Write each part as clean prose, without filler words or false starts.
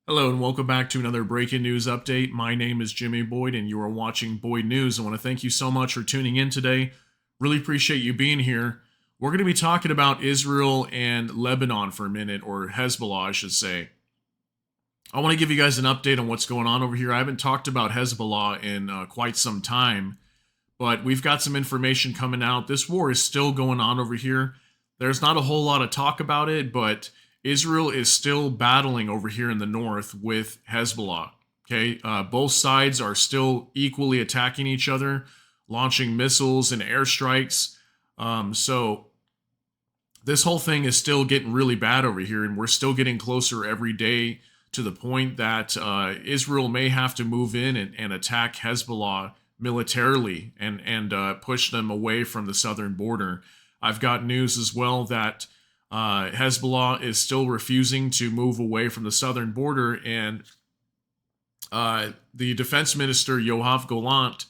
Hello and welcome back to another breaking news update. My name is Jimmy Boyd and you are watching Boyd News. I want to thank you so much for tuning in today. Really appreciate you being here. We're going to be talking about Israel and Lebanon for a minute, or Hezbollah, I should say. I want to give you guys an update on what's going on over here. I haven't talked about Hezbollah in quite some time, but we've got some information coming out. This war is still going on over here. There's not a whole lot of talk about it, but Israel is still battling over here in the north with Hezbollah. Okay, both sides are still equally attacking each other, launching missiles and airstrikes. So this whole thing is still getting really bad over here, and we're still getting closer every day to the point that Israel may have to move in and attack Hezbollah militarily and push them away from the southern border. I've got news as well that Hezbollah is still refusing to move away from the southern border, and the defense minister Yoav Gallant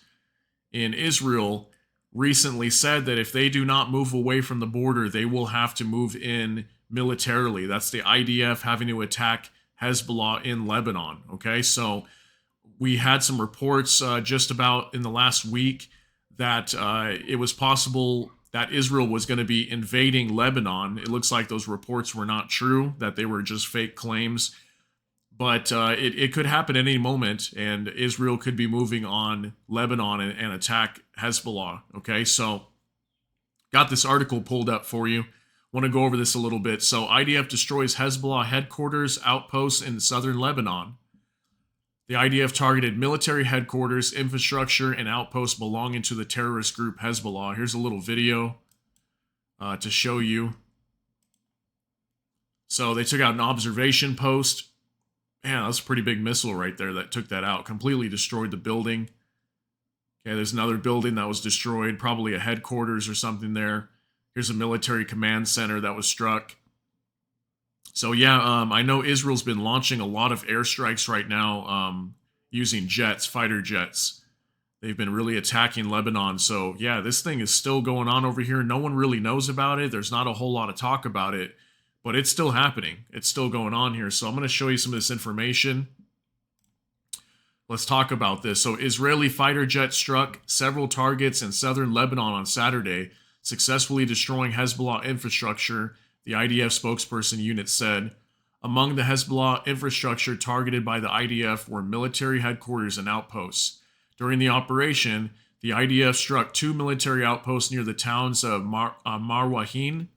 in Israel recently said that if they do not move away from the border, they will have to move in militarily. That's the IDF having to attack Hezbollah in Lebanon. Okay, so we had some reports just about in the last week that it was possible that Israel was going to be invading Lebanon. It looks like those reports were not true, that they were just fake claims. But it could happen at any moment, and Israel could be moving on Lebanon and attack Hezbollah. Okay, so got this article pulled up for you. Want to go over this a little bit. So IDF destroys Hezbollah headquarters, outposts in southern Lebanon. The IDF targeted military headquarters, infrastructure, and outposts belonging to the terrorist group Hezbollah. Here's a little video to show you. So they took out an observation post. Man, that's a pretty big missile right there that took that out. Completely destroyed the building. Okay, there's another building that was destroyed, probably a headquarters or something there. Here's a military command center that was struck. So yeah, I know Israel's been launching a lot of airstrikes right now using jets, fighter jets. They've been really attacking Lebanon. So yeah, this thing is still going on over here. No one really knows about it. There's not a whole lot of talk about it, but it's still happening. It's still going on here. So I'm going to show you some of this information. Let's talk about this. So Israeli fighter jet struck several targets in southern Lebanon on Saturday, successfully destroying Hezbollah infrastructure, the IDF spokesperson unit said. Among the Hezbollah infrastructure targeted by the IDF were military headquarters and outposts. During the operation, the IDF struck two military outposts near the towns of Marwahin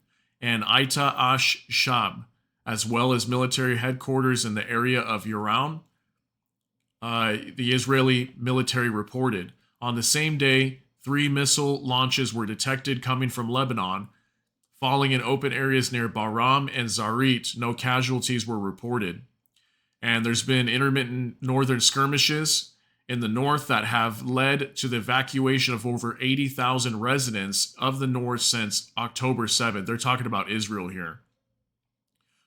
and Aita Ash-Shab, as well as military headquarters in the area of Yaram, the Israeli military reported. On the same day, 3 missile launches were detected coming from Lebanon, falling in open areas near Bahram and Zarit. No casualties were reported. And there's been intermittent northern skirmishes in the north that have led to the evacuation of over 80,000 residents of the north since October 7th. They're talking about Israel here,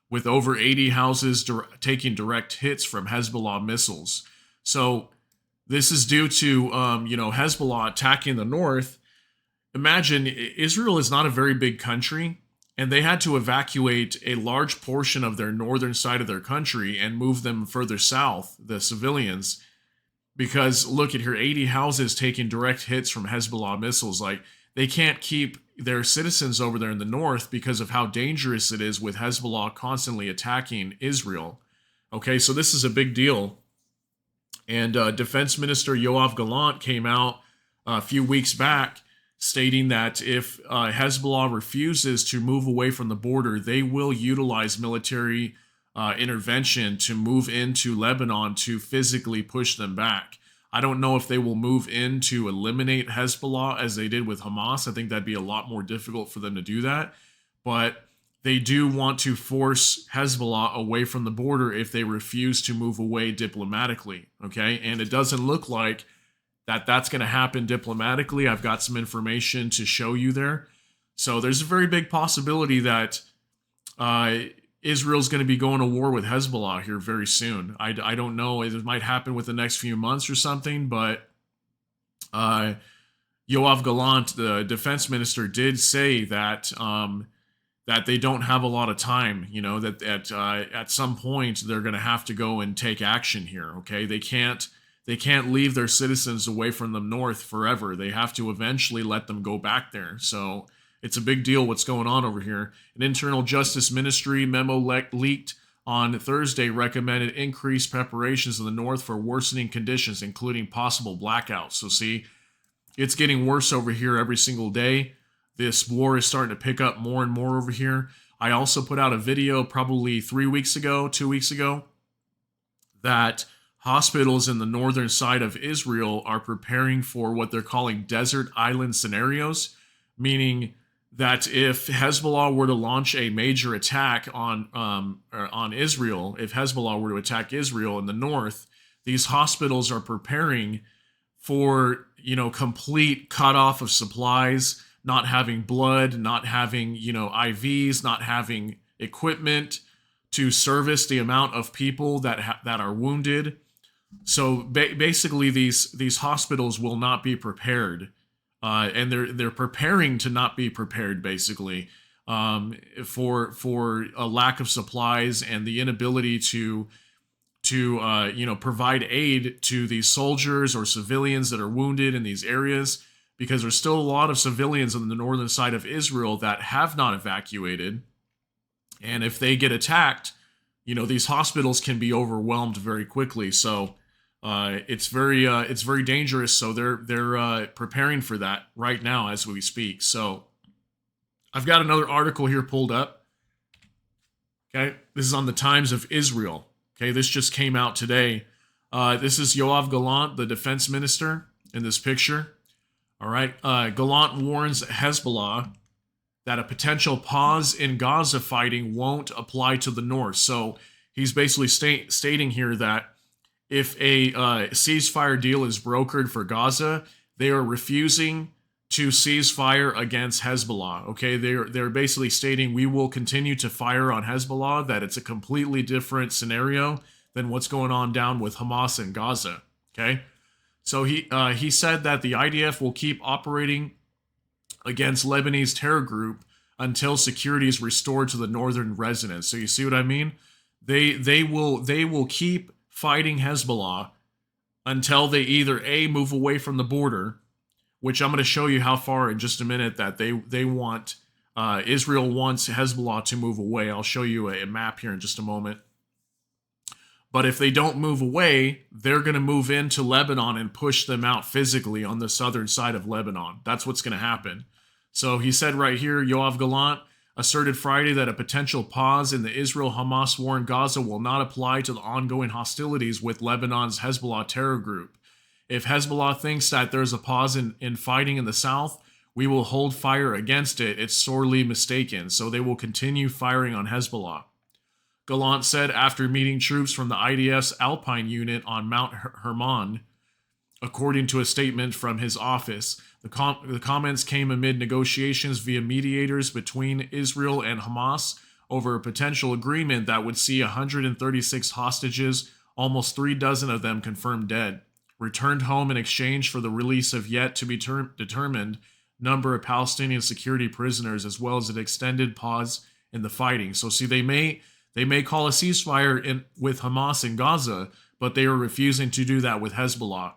with over 80 houses taking direct hits from Hezbollah missiles. So this is due to Hezbollah attacking the north. Imagine, Israel is not a very big country, and they had to evacuate a large portion of their northern side of their country and move them further south, the civilians, because look at here, 80 houses taking direct hits from Hezbollah missiles. Like, they can't keep their citizens over there in the north because of how dangerous it is with Hezbollah constantly attacking Israel. Okay, so this is a big deal. And Defense Minister Yoav Gallant came out a few weeks back stating that if Hezbollah refuses to move away from the border, they will utilize military intervention to move into Lebanon to physically push them back. I don't know if they will move in to eliminate Hezbollah as they did with Hamas. I think that'd be a lot more difficult for them to do that. But they do want to force Hezbollah away from the border if they refuse to move away diplomatically. Okay, and it doesn't look like that's going to happen diplomatically. I've got some information to show you there. So there's a very big possibility that Israel's going to be going to war with Hezbollah here very soon. I don't know. It might happen within the next few months or something, but Yoav Gallant, the defense minister, did say that that they don't have a lot of time, that at some point they're going to have to go and take action here. Okay, they can't leave their citizens away from the north forever. They have to eventually let them go back there. So it's a big deal what's going on over here. An internal justice ministry memo leaked on Thursday recommended increased preparations in the north for worsening conditions, including possible blackouts. So see, it's getting worse over here every single day. This war is starting to pick up more and more over here. I also put out a video probably 2 weeks ago, that hospitals in the northern side of Israel are preparing for what they're calling desert island scenarios, meaning that if Hezbollah were to launch a major attack on Israel, if Hezbollah were to attack Israel in the north, these hospitals are preparing for, complete cutoff of supplies, not having blood, not having, IVs, not having equipment to service the amount of people that are wounded. So basically, these hospitals will not be prepared, and they're preparing to not be prepared, basically, for a lack of supplies and the inability to provide aid to these soldiers or civilians that are wounded in these areas, because there's still a lot of civilians on the northern side of Israel that have not evacuated. And if they get attacked, these hospitals can be overwhelmed very quickly. So it's very dangerous. So they're preparing for that right now as we speak. So I've got another article here pulled up. Okay, this is on the Times of Israel. Okay, this just came out today. This is Yoav Gallant, the defense minister, in this picture. All right, Gallant warns Hezbollah that a potential pause in Gaza fighting won't apply to the north. So he's basically stating here that if a ceasefire deal is brokered for Gaza, they are refusing to cease fire against Hezbollah. Okay, they're basically stating we will continue to fire on Hezbollah, that it's a completely different scenario than what's going on down with Hamas in Gaza. Okay, so he said that the IDF will keep operating against Lebanese terror group until security is restored to the northern residents. So you see what I mean? They will keep fighting Hezbollah until they either A, move away from the border, which I'm going to show you how far in just a minute that they want, Israel wants Hezbollah to move away. I'll show you a map here in just a moment. But if they don't move away, they're going to move into Lebanon and push them out physically on the southern side of Lebanon. That's what's going to happen. So he said right here, Yoav Gallant asserted Friday that a potential pause in the Israel-Hamas war in Gaza will not apply to the ongoing hostilities with Lebanon's Hezbollah terror group. If Hezbollah thinks that there's a pause in fighting in the south, we will hold fire against it. It's sorely mistaken. So they will continue firing on Hezbollah. Gallant said after meeting troops from the IDF's Alpine unit on Mount Hermon. According to a statement from his office, the comments came amid negotiations via mediators between Israel and Hamas over a potential agreement that would see 136 hostages, almost 36 of them confirmed dead, returned home in exchange for the release of yet to be determined number of Palestinian security prisoners, as well as an extended pause in the fighting. So see, they may call a ceasefire with Hamas in Gaza, but they are refusing to do that with Hezbollah.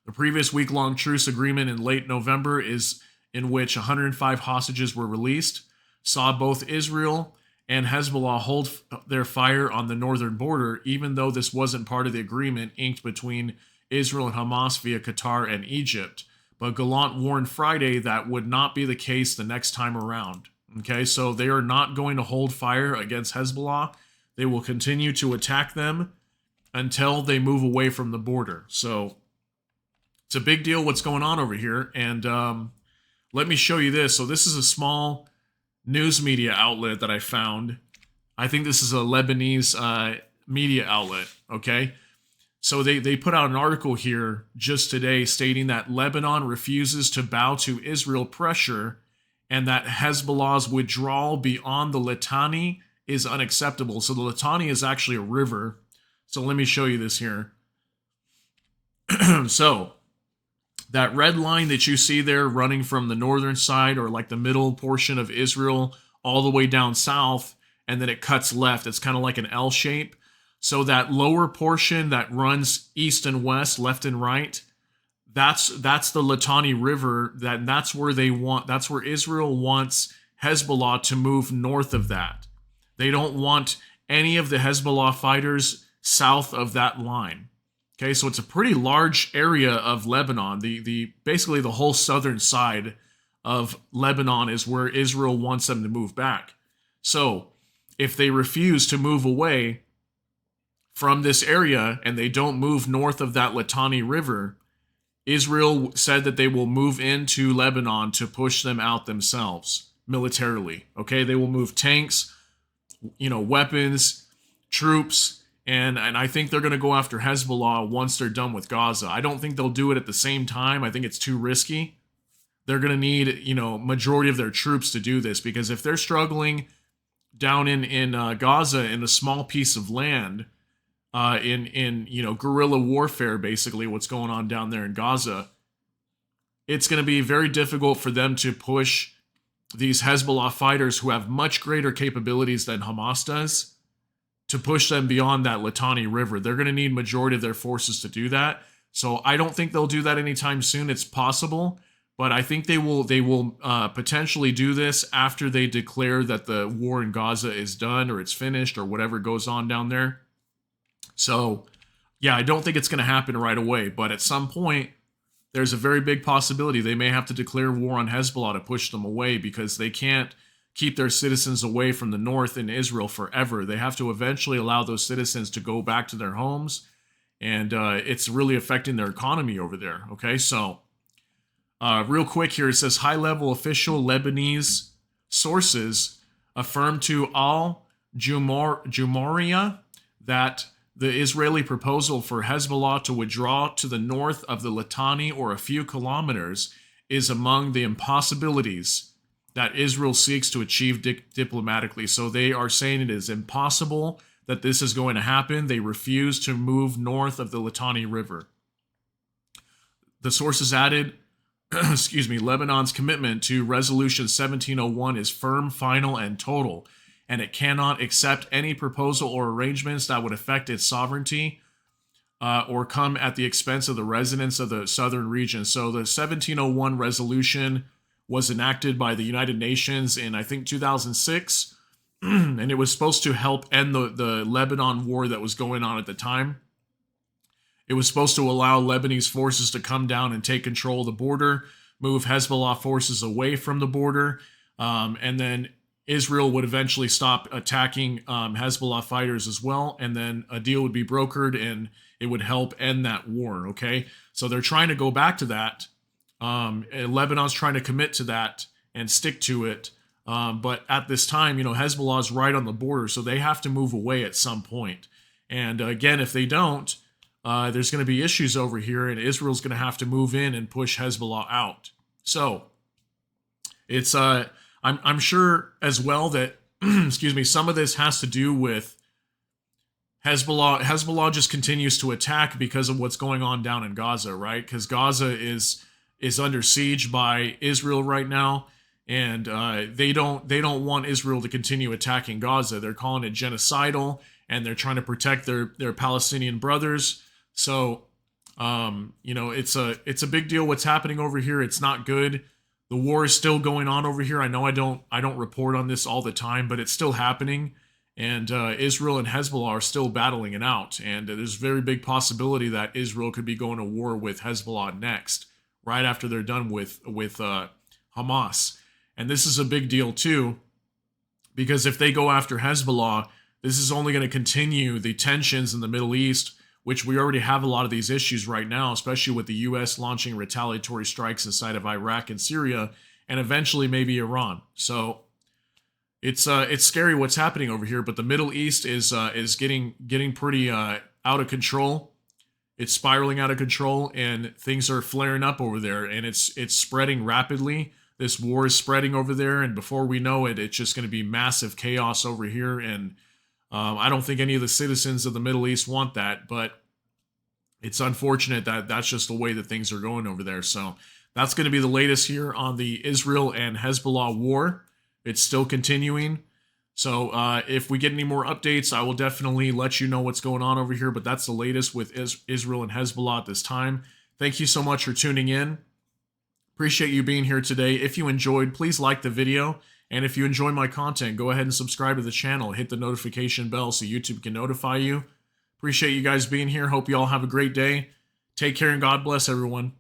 The previous week-long truce agreement in late November, in which 105 hostages were released, saw both Israel and Hezbollah hold their fire on the northern border, even though this wasn't part of the agreement inked between Israel and Hamas via Qatar and Egypt. But Gallant warned Friday that would not be the case the next time around. Okay, so they are not going to hold fire against Hezbollah. They will continue to attack them until they move away from the border. So it's a big deal what's going on over here. And let me show you this. So this is a small news media outlet that I found. I think this is a Lebanese media outlet, okay? So they put out an article here just today stating that Lebanon refuses to bow to Israel pressure and that Hezbollah's withdrawal beyond the Litani is unacceptable. So the Litani is actually a river. So let me show you this here. So That red line that you see there running from the northern side or like the middle portion of Israel all the way down south, and then it cuts left. It's kind of like an L shape. So that lower portion that runs east and west, left and right, that's the Litani River. That's where Israel wants Hezbollah to move north of that. They don't want any of the Hezbollah fighters south of that line. Okay, so it's a pretty large area of Lebanon. The basically the whole southern side of Lebanon is where Israel wants them to move back. So if they refuse to move away from this area and they don't move north of that Litani River, Israel said that they will move into Lebanon to push them out themselves militarily. Okay, they will move tanks, weapons, troops, and I think they're going to go after Hezbollah once they're done with Gaza. I don't think they'll do it at the same time. I think it's too risky. They're going to need, majority of their troops to do this, because if they're struggling down in Gaza in a small piece of land, in guerrilla warfare, basically what's going on down there in Gaza, it's going to be very difficult for them to push these Hezbollah fighters who have much greater capabilities than Hamas does, to push them beyond that Litani River. They're going to need majority of their forces to do that. So I don't think they'll do that anytime soon. It's possible, but I think they will potentially do this after they declare that the war in Gaza is done or it's finished or whatever goes on down there. So yeah, I don't think it's going to happen right away, but at some point, there's a very big possibility they may have to declare war on Hezbollah to push them away, because they can't keep their citizens away from the north in Israel forever. They have to eventually allow those citizens to go back to their homes, and it's really affecting their economy over there. Okay, so real quick here, it says high-level official Lebanese sources affirm to Al Jumhuriya that the Israeli proposal for Hezbollah to withdraw to the north of the Litani or a few kilometers is among the impossibilities that Israel seeks to achieve diplomatically. So they are saying it is impossible that this is going to happen. They refuse to move north of the Litani River. The sources added, Lebanon's commitment to Resolution 1701 is firm, final, and total, and it cannot accept any proposal or arrangements that would affect its sovereignty or come at the expense of the residents of the southern region. So the 1701 resolution was enacted by the United Nations in, I think, 2006, and it was supposed to help end the Lebanon war that was going on at the time. It was supposed to allow Lebanese forces to come down and take control of the border, move Hezbollah forces away from the border, and then Israel would eventually stop attacking Hezbollah fighters as well, and then a deal would be brokered, and it would help end that war, okay? So they're trying to go back to that. Lebanon's trying to commit to that and stick to it. But at this time, Hezbollah is right on the border, so they have to move away at some point. And again, if they don't, there's going to be issues over here, and Israel's going to have to move in and push Hezbollah out. So it's I'm sure as well that some of this has to do with Hezbollah. Hezbollah just continues to attack because of what's going on down in Gaza, right? Because Gaza is under siege by Israel right now, and they don't want Israel to continue attacking Gaza. They're calling it genocidal, and they're trying to protect their Palestinian brothers. So, it's a big deal what's happening over here. It's not good. The war is still going on over here. I know I don't report on this all the time, but it's still happening, and Israel and Hezbollah are still battling it out. And there's a very big possibility that Israel could be going to war with Hezbollah next, right after they're done with Hamas. And this is a big deal too, because if they go after Hezbollah, this is only going to continue the tensions in the Middle East, which we already have a lot of these issues right now, especially with the U.S. launching retaliatory strikes inside of Iraq and Syria, and eventually maybe Iran. So it's scary what's happening over here, but the Middle East is getting pretty out of control. It's spiraling out of control, and things are flaring up over there, and it's spreading rapidly. This war is spreading over there, and before we know it, it's just going to be massive chaos over here. And I don't think any of the citizens of the Middle East want that, but it's unfortunate that that's just the way that things are going over there. So that's going to be the latest here on the Israel and Hezbollah war. It's still continuing. So if we get any more updates, I will definitely let you know what's going on over here. But that's the latest with Israel and Hezbollah at this time. Thank you so much for tuning in. Appreciate you being here today. If you enjoyed, please like the video. And if you enjoy my content, go ahead and subscribe to the channel. Hit the notification bell so YouTube can notify you. Appreciate you guys being here. Hope you all have a great day. Take care and God bless everyone.